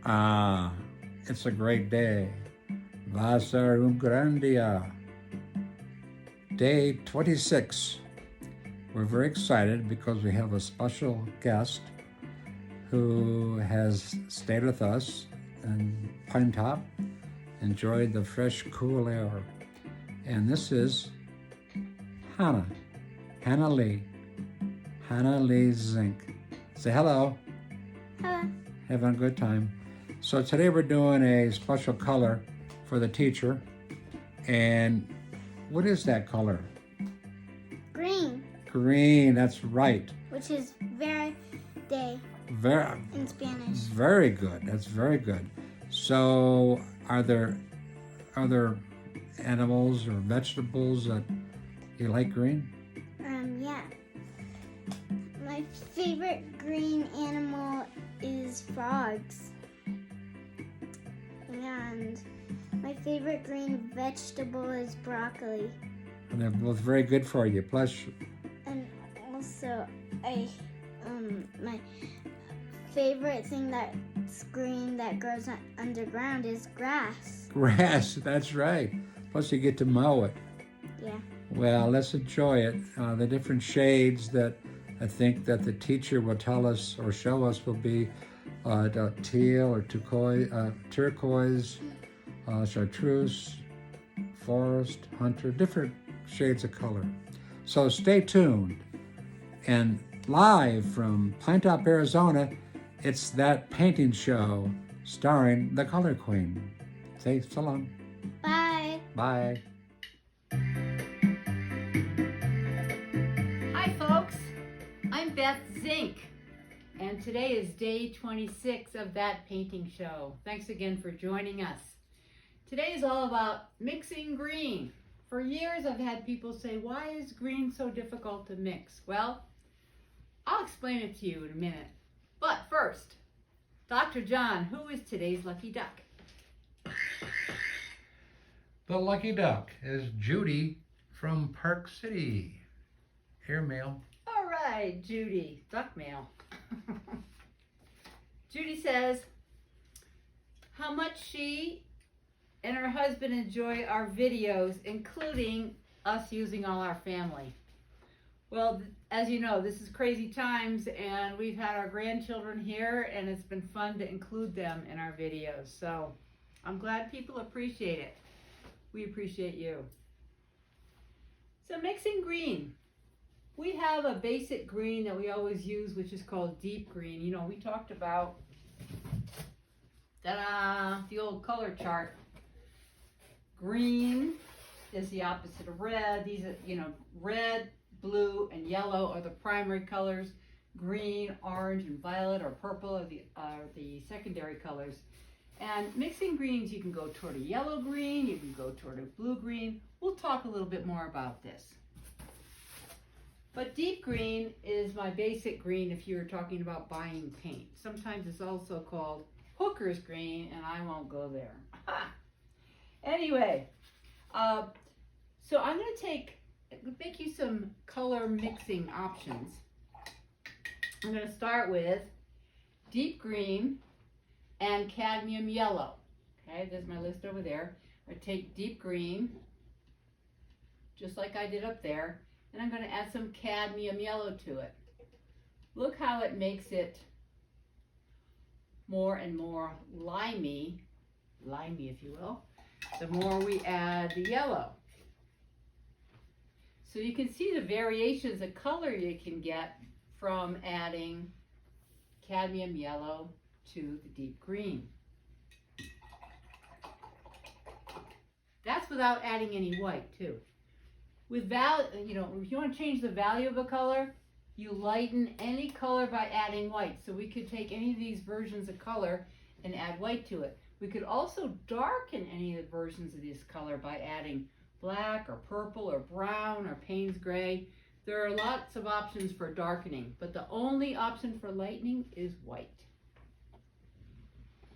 Ah, it's a great day. Va ser un gran día. Day 26. We're very excited because we have a special guest who has stayed with us in Pine Top, enjoyed the fresh, cool air. And this is Hannah. Hannah Lee. Hannah Lee Zink. Say hello. Hello. Having a good time. So today we're doing a special color for the teacher. And what is that color? Green. Green, that's right. Which is verde Very, in Spanish. very good. That's very good. So are there other animals or vegetables that you like green? Yeah. My favorite green animal is frogs. And my favorite green vegetable is broccoli. And they're both very good for you. Plus, And also, my favorite thing that's green that grows underground is grass. grass, that's right. Plus you get to mow it. Yeah. Well, let's enjoy it. The different shades that I think that the teacher will tell us or show us will be teal or turquoise, chartreuse, forest, hunter, different shades of color. So stay tuned. And live from Pine Top, Arizona, it's That Painting Show starring the Color Queen. Say so long. Bye. Bye. Hi folks, I'm Beth Zink, and today is day 26 of That Painting Show. Thanks again for joining us. Today is all about mixing green. For years I've had people say, why is green so difficult to mix? Well, I'll explain it to you in a minute. But first, Dr. John, who is today's lucky duck? The lucky duck is Judy from Park City. Airmail. All right, Judy, duck mail. Judy says how much she and her husband enjoy our videos, including us using all our family. Well, as you know, this is crazy times, and we've had our grandchildren here, and it's been fun to include them in our videos. So I'm glad people appreciate it. We appreciate you. So mixing green. We have a basic green that we always use, which is called deep green. You know, we talked about the old color chart. Green is the opposite of red. These are, red, blue, and yellow are the primary colors. Green, orange, and violet or purple are the secondary colors. And mixing greens, you can go toward a yellow green, you can go toward a blue green. We'll talk a little bit more about this. But deep green is my basic green if you're talking about buying paint. Sometimes it's also called hooker's green, and I won't go there. Anyway, so I'm going to make you some color mixing options. I'm going to start with deep green and cadmium yellow. Okay, there's my list over there. I take deep green, just like I did up there, and I'm going to add some cadmium yellow to it. Look how it makes it more and more limey if you will, the more we add the yellow. So you can see the variations of color you can get from adding cadmium yellow to the deep green. That's without adding any white too. With if you want to change the value of a color, you lighten any color by adding white. So we could take any of these versions of color and add white to it. We could also darken any of the versions of this color by adding black or purple or brown or Payne's gray. There are lots of options for darkening, but the only option for lightening is white.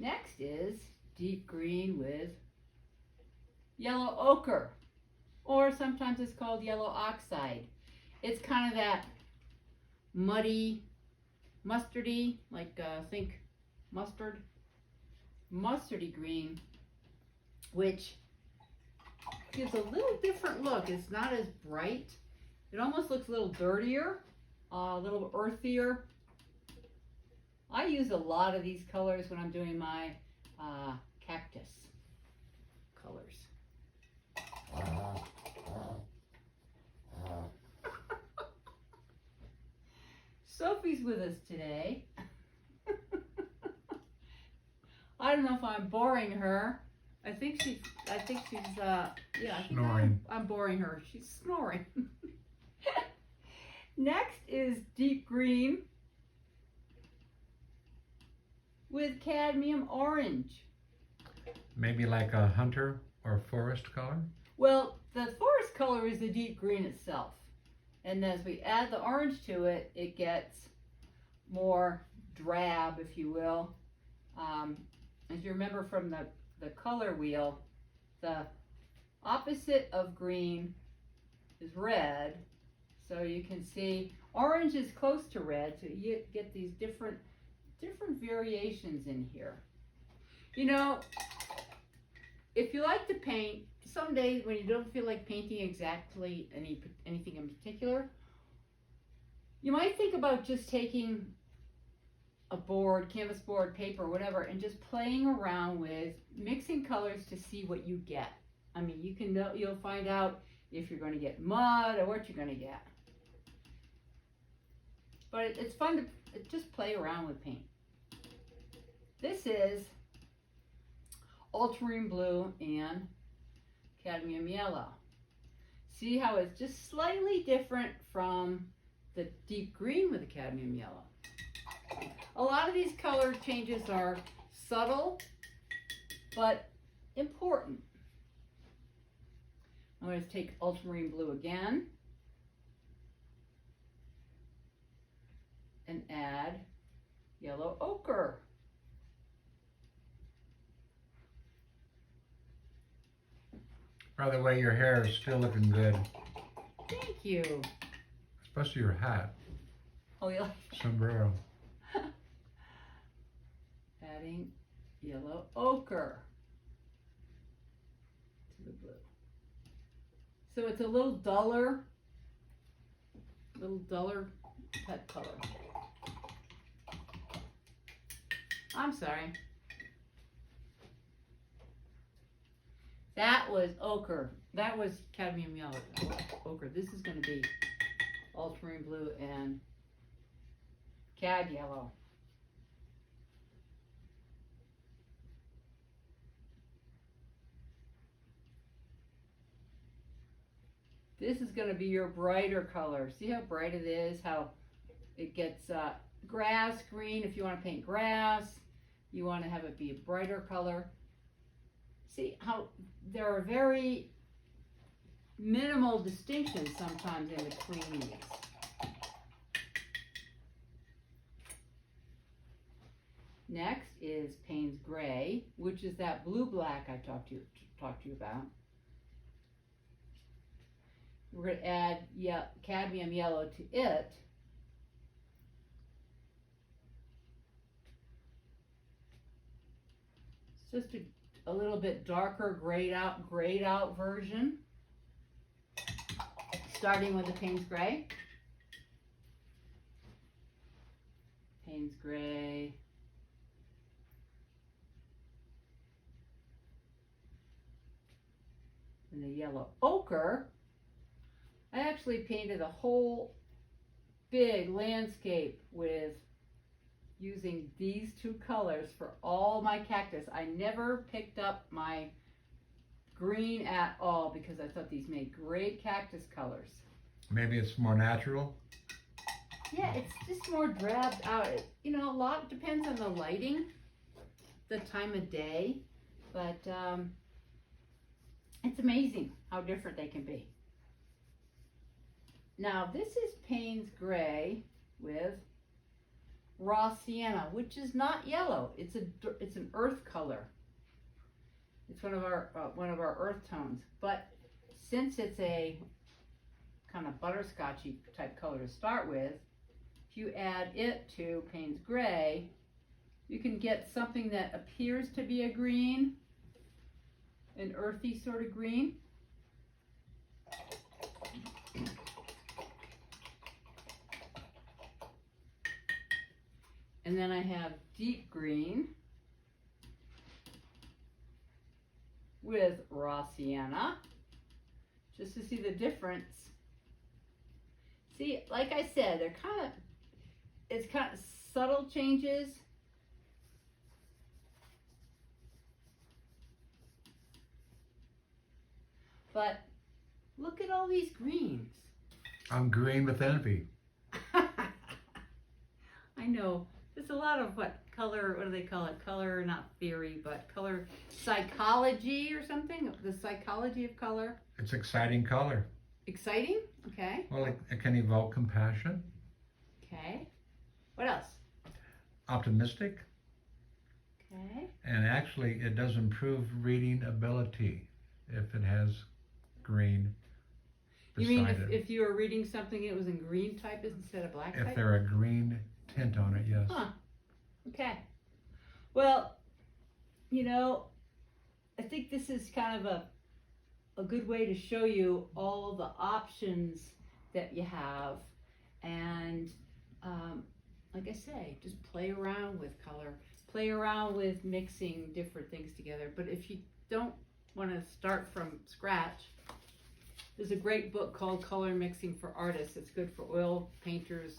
Next is deep green with yellow ochre, or sometimes it's called yellow oxide. It's kind of that muddy, mustardy, like think mustard. mustardy green, which gives a little different look. It's not as bright. It almost looks a little dirtier, a little earthier. I use a lot of these colors when I'm doing my cactus colors. Sophie's with us today. I don't know if I'm boring her. I think she's Snoring. I'm boring her. She's snoring. Next is deep green with cadmium orange. Maybe like a hunter or forest color? Well, the forest color is the deep green itself. And as we add the orange to it, it gets more drab, if you will. As you remember from the color wheel, the opposite of green is red. So you can see orange is close to red, so you get these different variations in here. You know, if you like to paint, some days when you don't feel like painting exactly anything in particular, you might think about just taking a board, canvas board, paper, whatever, and just playing around with mixing colors to see what you get. I mean, you'll find out if you're going to get mud or what you're going to get. But it's fun to just play around with paint. This is ultramarine blue and cadmium yellow. See how it's just slightly different from the deep green with the cadmium yellow. A lot of these color changes are subtle, but important. I'm going to take ultramarine blue again and add yellow ochre. By the way, your hair is still looking good, Thank you. especially your hat, Oh, you like sombrero. adding yellow ochre to the blue. So it's a little duller type color. I'm sorry. That was ochre. That was cadmium yellow. Ochre. This is going to be ultramarine blue and cad yellow. This is going to be your brighter color. See how bright it is? How it gets grass green. If you want to paint grass, you want to have it be a brighter color. See how there are very minimal distinctions sometimes in between these. Next is Payne's Gray, which is that blue-black I talked to you about. We're going to add cadmium yellow to it. It's just a little bit darker grayed out version. Starting with the Payne's Gray. Payne's Gray. And the yellow ochre. I actually painted a whole big landscape with using these two colors for all my cactus. I never picked up my green at all because I thought these made great cactus colors. Maybe it's more natural. Yeah, it's just more drabbed out. You know, a lot depends on the lighting, the time of day, but it's amazing how different they can be. Now, this is Payne's Gray with raw sienna, which is not yellow. It's an earth color. It's one of our earth tones. But since it's a kind of butterscotchy type color to start with, if you add it to Payne's Gray, You can get something that appears to be a green, an earthy sort of green. And then I have deep green with raw sienna, just to see the difference. See, like I said, it's kind of subtle changes. But look at all these greens. I'm green with envy. I know. There's a lot of what do they call it? Color, not theory, but color psychology or something. The psychology of color. It's exciting color. Exciting? Okay. Well, it can evoke compassion. Okay. What else? Optimistic. Okay. And actually, it does improve reading ability if it has green You beside mean it. if you were reading something, it was in green type instead of black If type? there a green tint on it, yes. Huh. Okay. Well, you know, I think this is kind of a good way to show you all the options that you have. And like I say, just play around with color. Play around with mixing different things together. But if you don't want to start from scratch, there's a great book called Color Mixing for Artists. It's good for oil painters,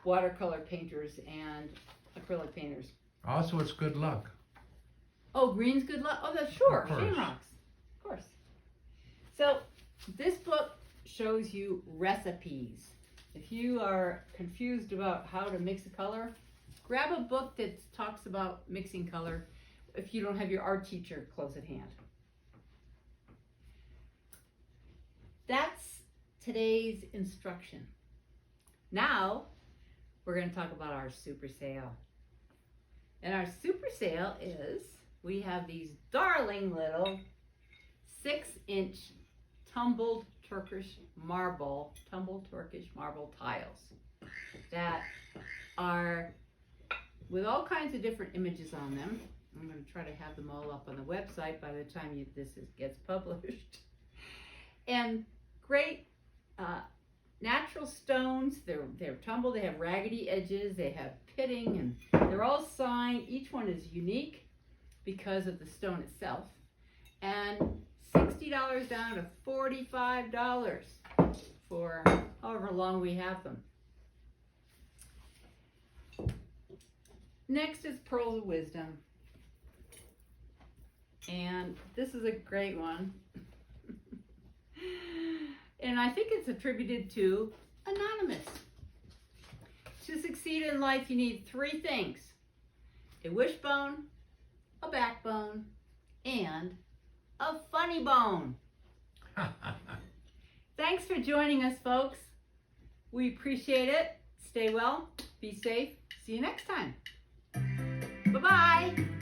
watercolor painters, and acrylic painters. Also, it's good luck. Oh, green's good luck. Oh, that's sure. Of course. Shamrocks. Of course. So this book shows you recipes. If you are confused about how to mix a color, grab a book that talks about mixing color if you don't have your art teacher close at hand. That's today's instruction. Now, we're going to talk about our super sale. And our super sale is, we have these darling little 6-inch tumbled Turkish marble tiles that are with all kinds of different images on them. I'm going to try to have them all up on the website by the time gets published. And great natural stones. They're tumbled. They have raggedy edges. They have pitting, and they're all signed. Each one is unique because of the stone itself. And $60 down to $45 for however long we have them. Next is Pearls of Wisdom. And this is a great one. And I think it's attributed to Anonymous. To succeed in life, you need 3 things: a wishbone, a backbone, and a funny bone. Thanks for joining us, folks. We appreciate it. Stay well, be safe. See you next time. Bye-bye.